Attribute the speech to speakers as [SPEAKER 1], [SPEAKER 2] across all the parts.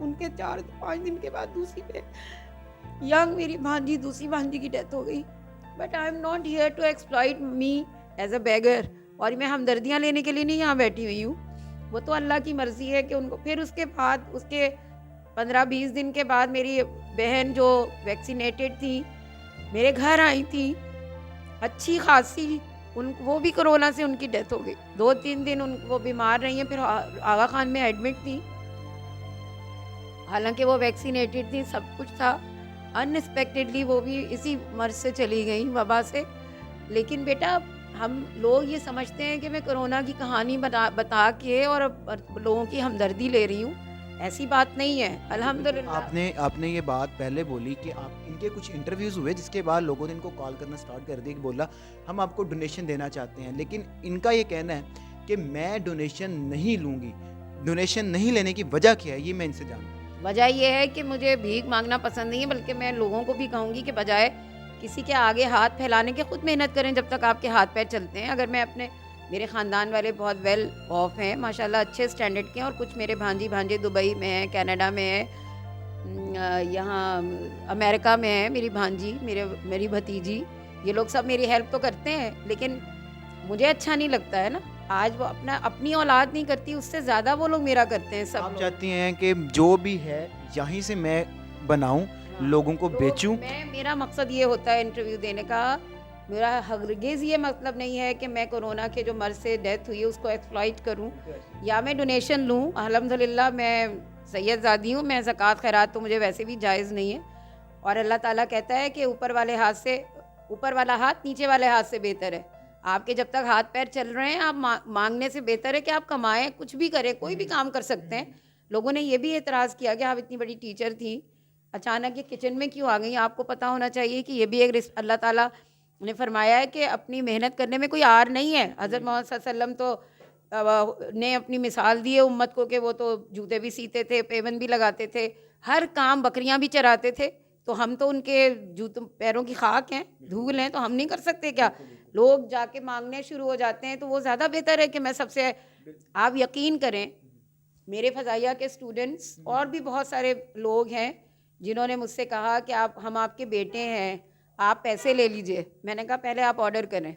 [SPEAKER 1] ان کے 4-5 دن کے بعد دوسری پہ ینگ میری بھانجی دوسری بھانجی کی ڈیتھ ہو گئی. But I am not here to exploit me as a beggar, اور میں ہمدردیاں لینے کے لیے نہیں یہاں بیٹھی ہوئی ہوں. وہ تو اللہ کی مرضی ہے کہ ان کو. پھر اس کے بعد اس کے 15-20 دن کے بعد میری بہن جو ویکسینیٹڈ تھی میرے گھر آئی تھی اچھی خاصی, وہ بھی کرونا سے ان کی ڈیتھ ہو گئی. 2-3 دن وہ بیمار رہی ہیں, پھر آغا خان میں ایڈمٹ تھی, حالانکہ وہ ویکسینیٹڈ تھی, سب کچھ تھا. انایکسپیکٹڈلی وہ بھی اسی مرض سے چلی گئیں, وبا سے. لیکن بیٹا ہم لوگ یہ سمجھتے ہیں کہ میں کرونا کی کہانی بتا کے اور لوگوں کی ہمدردی لے رہی ہوں, ایسی بات نہیں ہے. الحمدللہ
[SPEAKER 2] آپ نے یہ بات پہلے بولی کہ آپ ان کے کچھ انٹرویوز ہوئے جس کے بعد لوگوں نے ان کو کال کرنا سٹارٹ کر دیا کہ بولا ہم آپ کو ڈونیشن دینا چاہتے ہیں, لیکن ان کا یہ کہنا ہے کہ میں ڈونیشن نہیں لوں گی. ڈونیشن نہیں لینے کی وجہ کیا ہے یہ میں ان سے جانتا ہوں.
[SPEAKER 1] وجہ یہ ہے کہ مجھے بھیک مانگنا پسند نہیں ہے, بلکہ میں لوگوں کو بھی کہوں گی کہ بجائے کسی کے آگے ہاتھ پھیلانے کے خود محنت کریں جب تک آپ کے ہاتھ پیر چلتے ہیں. اگر میں میرے خاندان والے بہت ویل آف ہیں ماشاءاللہ, اچھے اسٹینڈرڈ کے ہیں, اور کچھ میرے بھانجے دبئی میں ہیں, کینیڈا میں ہیں, یہاں امریکہ میں ہے میری بھانجی, میری بھتیجی, یہ لوگ سب میری ہیلپ تو کرتے ہیں. لیکن مجھے اچھا نہیں لگتا ہے نا, آج وہ اپنی اولاد نہیں کرتی, اس سے زیادہ وہ لوگ میرا کرتے ہیں. سب
[SPEAKER 2] آپ چاہتی ہیں کہ جو بھی ہے یہیں سے میں بناؤں, لوگوں کو بیچوں.
[SPEAKER 1] میرا مقصد یہ ہوتا ہے انٹرویو دینے کا, میرا ہرگز یہ مطلب نہیں ہے کہ میں کورونا کے جو مرض سے ڈیتھ ہوئی ہے اس کو ایکسپلائٹ کروں یا میں ڈونیشن لوں. الحمدللہ میں سید زادی ہوں, میں زکوٰۃ خیرات تو مجھے ویسے بھی جائز نہیں ہے, اور اللہ تعالیٰ کہتا ہے کہ اوپر والا ہاتھ نیچے والے ہاتھ سے بہتر ہے. آپ کے جب تک ہاتھ پیر چل رہے ہیں آپ مانگنے سے بہتر ہے کہ آپ کمائیں, کچھ بھی کریں, کوئی بھی کام کر سکتے ہیں. لوگوں نے یہ بھی اعتراض کیا کہ آپ اتنی بڑی ٹیچر تھی اچانک یہ کچن میں کیوں آ گئی. آپ کو پتہ ہونا چاہیے کہ یہ بھی ایک اللہ تعالیٰ نے فرمایا ہے کہ اپنی محنت کرنے میں کوئی آر نہیں ہے. حضرت محمد صلی اللہ علیہ وسلم تو نے اپنی مثال دی ہے امت کو کہ وہ تو جوتے بھی سیتے تھے, پیون بھی لگاتے تھے, ہر کام, بکریاں بھی چراتے تھے. تو ہم تو ان کے جوتوں پیروں کی خاک ہیں, دھول ہیں, تو ہم نہیں کر سکتے کیا؟ لوگ جا کے مانگنے شروع ہو جاتے ہیں, تو وہ زیادہ بہتر ہے کہ میں سب سے. آپ یقین کریں میرے فضائیہ کے اسٹوڈنٹس اور بھی بہت سارے لوگ ہیں جنہوں نے مجھ سے کہا کہ ہم آپ کے بیٹے ہیں, آپ پیسے لے لیجئے. میں نے کہا پہلے آپ آرڈر کریں,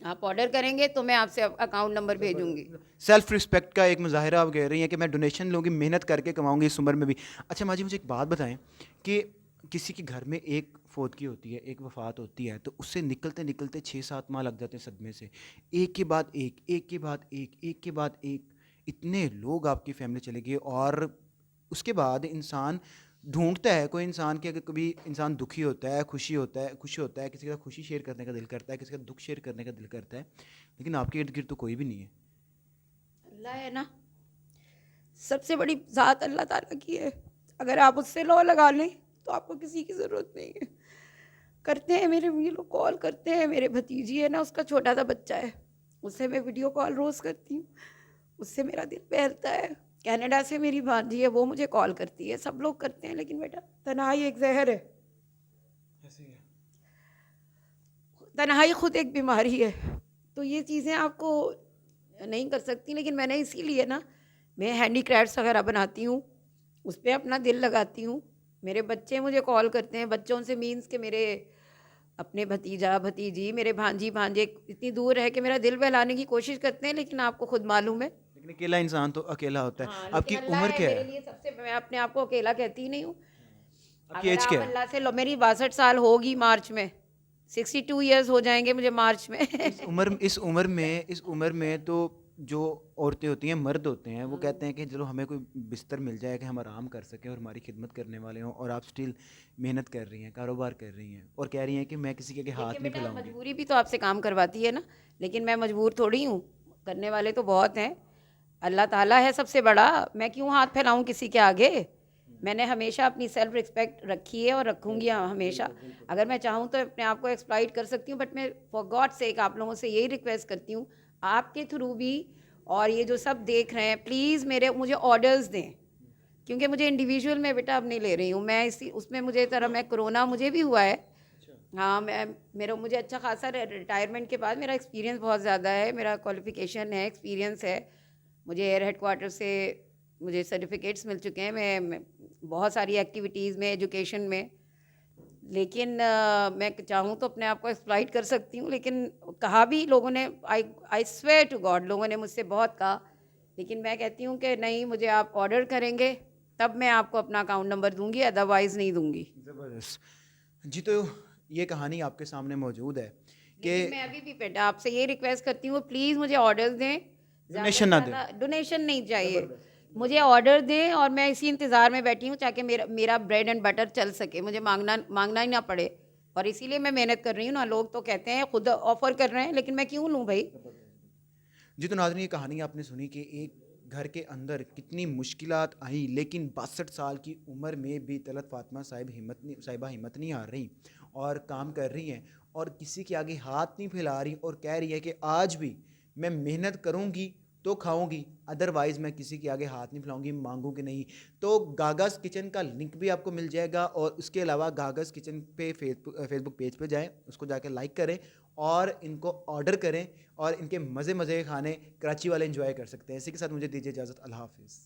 [SPEAKER 1] آپ آرڈر کریں گے تو میں آپ سے اکاؤنٹ نمبر بھیجوں گی.
[SPEAKER 2] سیلف رسپیکٹ کا ایک مظاہرہ آپ کہہ رہی ہیں کہ میں ڈونیشن لوں گی, محنت کر کے کماؤں گی اس عمر میں بھی. اچھا ماں جی مجھے ایک بات بتائیں کہ کسی کے گھر میں ایک فوتگی ہوتی ہے, ایک وفات ہوتی ہے, تو اس سے نکلتے 6-7 ماہ لگ جاتے ہیں صدمے سے, ایک کے بعد ایک کے بعد ایک, اتنے لوگ آپ کی فیملی چلے گئے. اور اس کے بعد انسان ڈھونڈتا ہے, کوئی انسان کے اگر کبھی انسان دکھی ہوتا ہے, خوشی ہوتا ہے, کسی کا خوشی شیئر کرنے کا دل کرتا ہے, کسی کا دکھ شیئر کرنے کا دل کرتا ہے, لیکن آپ کے ارد گرد تو کوئی بھی نہیں ہے.
[SPEAKER 1] اللہ ہے نا, سب سے بڑی ذات اللہ تعالیٰ کی ہے. اگر آپ اس سے لو لگا لیں تو آپ کو کسی کی ضرورت نہیں ہے. کرتے ہیں میرے یہ لوگ کال کرتے ہیں, میرے بھتیجی ہے نا, اس کا چھوٹا سا بچہ ہے, اس سے میں ویڈیو کال روز کرتی ہوں, اس سے میرا دل بہلتا ہے. کینیڈا سے میری بھانجی ہے, وہ مجھے کال کرتی ہے, سب لوگ کرتے ہیں. لیکن بیٹا تنہائی ایک زہر ہے, تنہائی خود ایک بیماری ہے, تو یہ چیزیں آپ کو نہیں کر سکتی. لیکن میں نے اسی لیے نا, میں ہینڈی کرافٹس وغیرہ بناتی ہوں, اس پہ اپنا دل لگاتی ہوں. میرے بچے مجھے کال کرتے ہیں, بچوں سے مینس کہ میرے اپنے بھتیجا بھتیجی, میرے بھانجی بھانجے اتنی دور ہے کہ میرا دل بہلانے کی کوشش کرتے ہیں. لیکن آپ کو خود معلوم ہے
[SPEAKER 2] لیکن اکیلا انسان تو اکیلا ہوتا ہے. آپ کی
[SPEAKER 1] اللہ
[SPEAKER 2] عمر کیا
[SPEAKER 1] میرے
[SPEAKER 2] ہے؟
[SPEAKER 1] لیے سب سے, میں اپنے آپ کو اکیلا کہتی ہی نہیں ہوں.
[SPEAKER 2] آپ کی
[SPEAKER 1] اگر
[SPEAKER 2] ایج
[SPEAKER 1] آپ
[SPEAKER 2] کیا ہے؟
[SPEAKER 1] اللہ سے لو, میری 62 سال ہوگی مارچ میں, 62 ایئرز ہو جائیں گے مجھے مارچ میں.
[SPEAKER 2] اس عمر میں تو جو عورتیں ہوتی ہیں, مرد ہوتے ہیں, وہ کہتے ہیں کہ چلو ہمیں کوئی بستر مل جائے کہ ہم آرام کر سکیں اور ہماری خدمت کرنے والے ہوں. اور آپ اسٹل محنت کر رہی ہیں, کاروبار کر رہی ہیں, اور کہہ رہی ہیں کہ میں کسی کے ہاتھ نہیں پھیلاؤں گی.
[SPEAKER 1] مجبوری بھی تو آپ سے کام کرواتی ہے نا, لیکن میں مجبور تھوڑی ہوں, کرنے والے تو بہت ہیں. اللہ تعالیٰ ہے سب سے بڑا, میں کیوں ہاتھ پھیلاؤں کسی کے آگے. میں نے ہمیشہ اپنی سیلف رسپیکٹ رکھی ہے اور رکھوں گی ہمیشہ. اگر میں چاہوں تو اپنے آپ کو ایکسپلائٹ کر سکتی ہوں, بٹ میں فار گاڈ سیک آپ لوگوں سے یہی ریکویسٹ کرتی ہوں, آپ کے تھرو بھی اور یہ جو سب دیکھ رہے ہیں, پلیز مجھے آرڈرز دیں, کیونکہ مجھے انڈیویجول میں بیٹا اب نہیں لے رہی ہوں میں. اس میں مجھے میں کرونا مجھے بھی ہوا ہے. ہاں مجھے اچھا خاصا ریٹائرمنٹ کے بعد میرا ایکسپیرینس بہت زیادہ ہے, میرا کوالیفیکیشن ہے, ایکسپیرینس ہے. مجھے ایئر ہیڈ کوارٹر سے مجھے سرٹیفکیٹس مل چکے ہیں میں بہت ساری ایکٹیویٹیز میں ایجوکیشن میں، لیکن میں چاہوں تو اپنے آپ کو ایکسپلائٹ کر سکتی ہوں، لیکن کہا بھی لوگوں نے، آئی سویئر ٹو گاڈ، لوگوں نے مجھ سے بہت کہا، لیکن میں کہتی ہوں کہ نہیں، مجھے آپ آرڈر کریں گے تب میں آپ کو اپنا اکاؤنٹ نمبر دوں گی، ادروائز نہیں دوں گی.
[SPEAKER 2] زبردست. جی تو یہ کہانی آپ کے سامنے موجود ہے کہ
[SPEAKER 1] لیکن میں ابھی بھی بیٹا آپ سے یہ ریکویسٹ کرتی ہوں، پلیز مجھے آرڈر دیں، زیادہ سے
[SPEAKER 2] ڈونیشن نہ دیں.
[SPEAKER 1] زیادہ ڈونیشن نہیں چاہیے، مجھے آرڈر دیں، اور میں اسی انتظار میں بیٹھی ہوں تاکہ میرا بریڈ اینڈ بٹر چل سکے، مجھے مانگنا ہی نہ پڑے. اور اسی لیے میں محنت کر رہی ہوں نا. لوگ تو کہتے ہیں خود آفر کر رہے ہیں، لیکن میں کیوں لوں بھائی.
[SPEAKER 2] جی تو ناظرین، یہ کہانی آپ نے سنی کہ ایک گھر کے اندر کتنی مشکلات آئیں، لیکن 62 سال کی عمر میں بھی طلعت فاطمہ صاحبہ ہمت نہیں ہار رہی اور کام کر رہی ہیں، اور کسی کے آگے ہاتھ نہیں پھیلا رہی، اور کہہ رہی ہے کہ آج بھی میں محنت کروں گی تو کھاؤں گی، ادروائز میں کسی کے آگے ہاتھ نہیں پھیلاؤں گی، مانگوں گی نہیں. تو گاگاز کچن کا لنک بھی آپ کو مل جائے گا، اور اس کے علاوہ گاگاز کچن پہ فیس بک پیج پہ جائیں، اس کو جا کے لائک کریں اور ان کو آرڈر کریں، اور ان کے مزے کھانے کراچی والے انجوائے کر سکتے ہیں. اسی کے ساتھ مجھے دیجیے اجازت. اللہ حافظ.